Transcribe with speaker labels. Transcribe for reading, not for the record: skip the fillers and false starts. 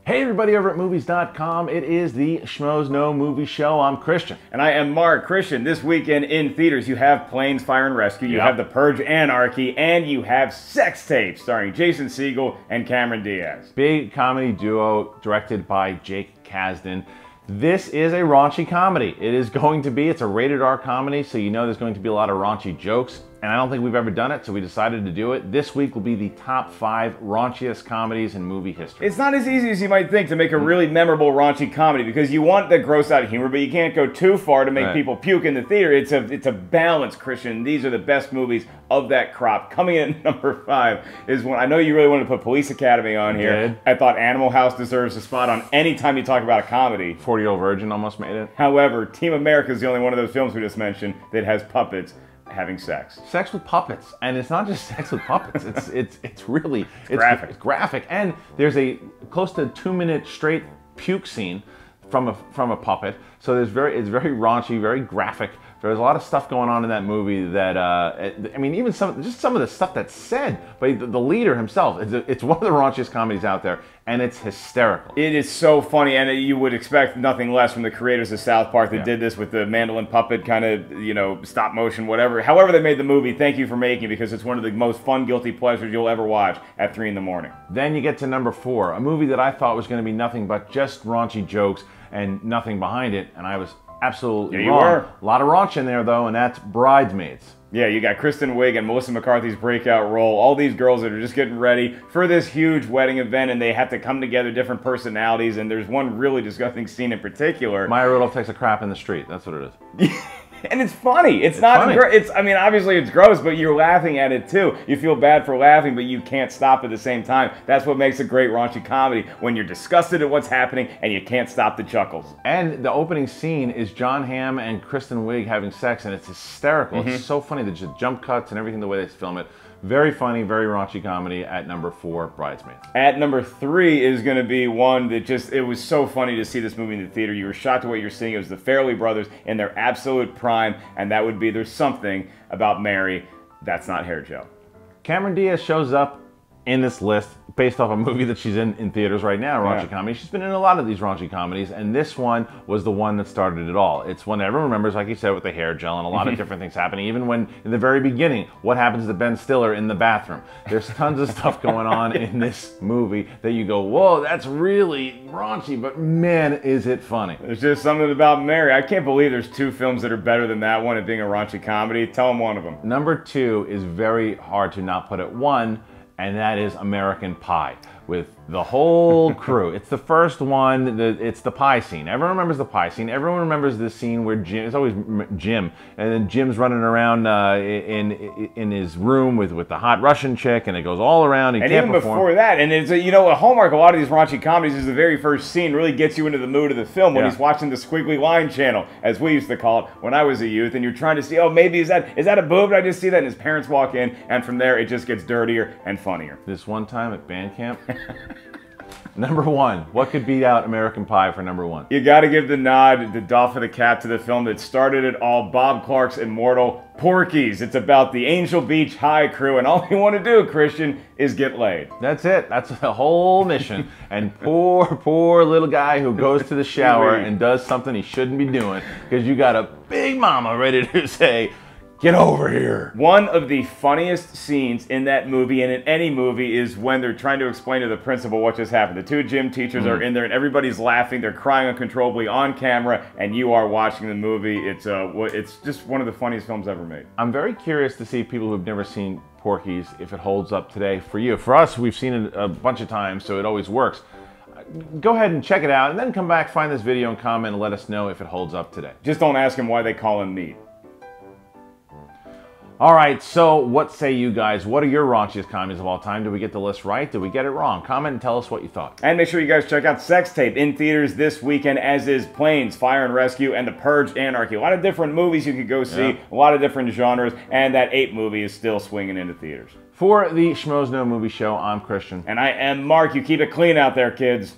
Speaker 1: Hey everybody over at movies.com, it is the Schmoes Know Movie Show. I'm Christian.
Speaker 2: And I am Mark. Christian, this weekend in theaters you have Planes, Fire and Rescue, you have The Purge Anarchy, and you have Sex Tape starring Jason Segel and Cameron Diaz.
Speaker 1: Big comedy duo directed by Jake Kasdan. This is a raunchy comedy. It is going to be, it's a rated R comedy, so you know there's going to be a lot of raunchy jokes. And I don't think we've ever done it, so we decided to do it. This week will be the top 5 raunchiest comedies in movie history.
Speaker 2: It's not as easy as you might think to make a really memorable raunchy comedy because you want the gross out humor, but you can't go too far to make people puke in the theater. It's a balance, Christian. These are the best movies of that crop. Coming in at number 5 is one, I know you really wanted to put Police Academy on here. I thought Animal House deserves a spot on any time you talk about a comedy.
Speaker 1: 40-Year-Old Virgin almost made it.
Speaker 2: However, Team America is the only one of those films we just mentioned that has puppets having sex.
Speaker 1: Sex with puppets, and it's not just sex with puppets. It's really
Speaker 2: graphic.
Speaker 1: It's graphic, and there's a close to 2-minute straight puke scene from a puppet. So it's very raunchy, very graphic. There's a lot of stuff going on in that movie that I mean, even some of the stuff that's said by the leader himself. It's one of the raunchiest comedies out there, and it's hysterical.
Speaker 2: It is so funny, and you would expect nothing less from the creators of South Park that did this with the mandolin puppet kind of, you know, stop motion, whatever. However they made the movie, thank you for making it because it's one of the most fun guilty pleasures you'll ever watch at 3 in the morning.
Speaker 1: Then you get to number 4, a movie that I thought was going to be nothing but just raunchy jokes and nothing behind it, and I was absolutely wrong. A lot of raunch in there though, and that's Bridesmaids.
Speaker 2: Yeah, you got Kristen Wiig and Melissa McCarthy's breakout role. All these girls that are just getting ready for this huge wedding event, and they have to come together, different personalities, and there's one really disgusting scene in particular.
Speaker 1: Maya Rudolph takes a crap in the street. That's what it is.
Speaker 2: And it's funny. It's not. Funny. I mean, obviously it's gross, but you're laughing at it too. You feel bad for laughing, but you can't stop at the same time. That's what makes a great raunchy comedy, when you're disgusted at what's happening and you can't stop the chuckles. And the opening scene is Jon Hamm and Kristen Wiig having sex, and it's hysterical. It's so funny. The jump cuts and everything, the way they film it. Very funny, very raunchy comedy. At number 4, Bridesmaids. At number 3 is going to be one that just, it was so funny to see this movie in the theater. You were shocked at what you're seeing. It was the Farrelly brothers in their absolute prime, and that would be There's Something About Mary That's Not Hair Gel.
Speaker 1: Cameron Diaz shows up in this list based off a movie that she's in theaters right now, a raunchy comedy. She's been in a lot of these raunchy comedies, and this one was the one that started it all. It's one that everyone remembers, like you said, with the hair gel and a lot of different things happening. Even when, in the very beginning, what happens to Ben Stiller in the bathroom. There's tons of stuff going on in this movie that you go, whoa, that's really raunchy, but man, is it funny.
Speaker 2: There's just something about Mary. I can't believe there's 2 films that are better than that one at being a raunchy comedy. Tell them one of them.
Speaker 1: Number 2 is very hard to not put at 1, and that is American Pie, with the whole crew. It's the first one, it's the pie scene. Everyone remembers the pie scene. Everyone remembers the scene where Jim, it's always Jim, and then Jim's running around in his room with the hot Russian chick, and it goes all around.
Speaker 2: And even before that, and it's you know, a hallmark of a lot of these raunchy comedies is the very first scene really gets you into the mood of the film when he's watching the squiggly line channel, as we used to call it when I was a youth, and you're trying to see, oh, maybe is that a boob? Did I just see that? And his parents walk in, and from there it just gets dirtier and funnier.
Speaker 1: This one time at band camp. Number 1, what could beat out American Pie for number 1?
Speaker 2: You got to give the nod, the doff of the cap to the film that started it all, Bob Clark's immortal Porky's. It's about the Angel Beach High crew, and all they want to do, Christian, is get laid.
Speaker 1: That's it. That's the whole mission. And poor little guy who goes to the shower and does something he shouldn't be doing, because you got a big mama ready to say, get over here. One
Speaker 2: of the funniest scenes in that movie and in any movie is when they're trying to explain to the principal what just happened. The 2 gym teachers are in there and everybody's laughing. They're crying uncontrollably on camera, and you are watching the movie. It's just one of the funniest films ever made.
Speaker 1: I'm very curious to see people who've never seen Porky's if it holds up today for you. For us, we've seen it a bunch of times, so it always works. Go ahead and check it out, and then come back, find this video, and comment, and let us know if it holds up today.
Speaker 2: Just don't ask him why they call him meat.
Speaker 1: All right, so what say you guys? What are your raunchiest comedies of all time? Did we get the list right? Did we get it wrong? Comment and tell us what you thought.
Speaker 2: And make sure you guys check out Sex Tape in theaters this weekend, as is Planes, Fire and Rescue, and The Purge Anarchy. A lot of different movies you could go see, a lot of different genres, and that Ape movie is still swinging into theaters.
Speaker 1: For the Schmoes Know Movie Show, I'm Christian.
Speaker 2: And I am Mark. You keep it clean out there, kids.